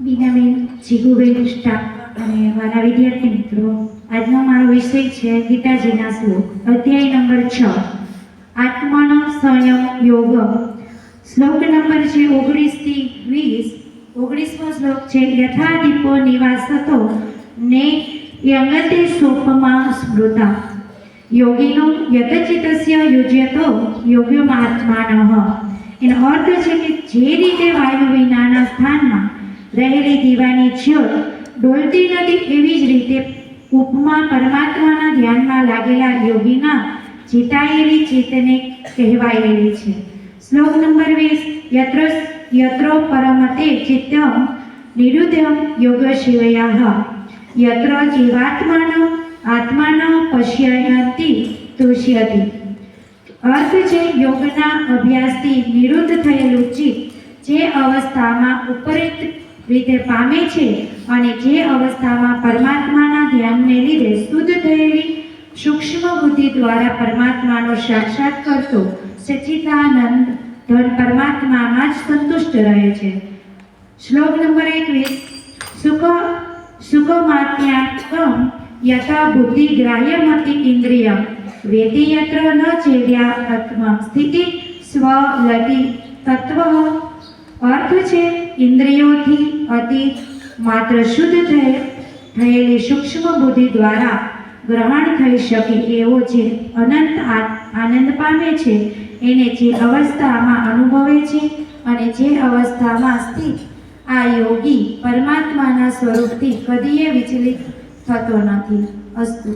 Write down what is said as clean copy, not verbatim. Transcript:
Binaben, જીગુબેન, staff અને મારા વિદ્યાર્થી મિત્રો, આજનો મારો વિષય છે ગીતાજીના શ્લોક, અધ્યાય નંબર 6, આત્માનો સંયમ યોગ. શ્લોક નંબર છે 19 થી 20. 19મો શ્લોક છે, યથા દીપો નિવાસતો ને યંગતે સોપમા સ્મૃતા યોગીનો યતચિતસ્ય યુજ્યતો યોગ્યમાત્માનઃ. એનો અર્થ છે કે જે રીતે વાયુ વિનાના સ્થાનમાં રહેલી દીવાની જ્યોત ડોલતી નથી, એવી જ રીતે ઉપમા પરમાત્માના ધ્યાનમાં લાગેલા યોગીના જીતાયેલી ચિત્તને કહેવાયેલી છે. શ્લોક નંબર 20, યત્રો પરમતે ચિત્તમ નિરુદ્ધમ યોગ શિવયાઃ યત્ર જીવાત્માનો આત્માનો પશ્યન્તિ તુષ્યતિ. અર્થ છે, યોગના અભ્યાસથી નિરુદ્ધ થયેલું ચિત્ત જે અવસ્થામાં ઉપરિત રીતે પામે છે અને જે અવસ્થામાં પરમાત્માના ધ્યાનને લીધે શુદ્ધ થયેલી સૂક્ષ્મ બુદ્ધિ દ્વારા પરમાત્માનો સાક્ષાત કરતો સચ્ચિદાનંદ ધન પરમાત્મામાં જ સંતુષ્ટ રહે છે. શ્લોક નંબર 21, સુખમાત્મ્યાત્મકં યથા બુદ્ધિ ગ્રાહ્યમતિ ઇન્દ્રિયમ વેદી યત્ર ન ચેર્યા આત્મ સ્થિતિ સ્વલતિ તત્વ. અર્થ છે, ઇન્દ્રિયોથી અતીત માત્ર શુદ્ધ થયેલી સૂક્ષ્મ બુદ્ધિ દ્વારા ગ્રહણ થઈ શકે એવો જે અનંત આનંદ પામે છે, એને જે અવસ્થામાં અનુભવે છે અને જે અવસ્થામાં સ્થિત આ યોગી પરમાત્માના સ્વરૂપથી કદીએ વિચલિત થતો નથી. અસ્તુ.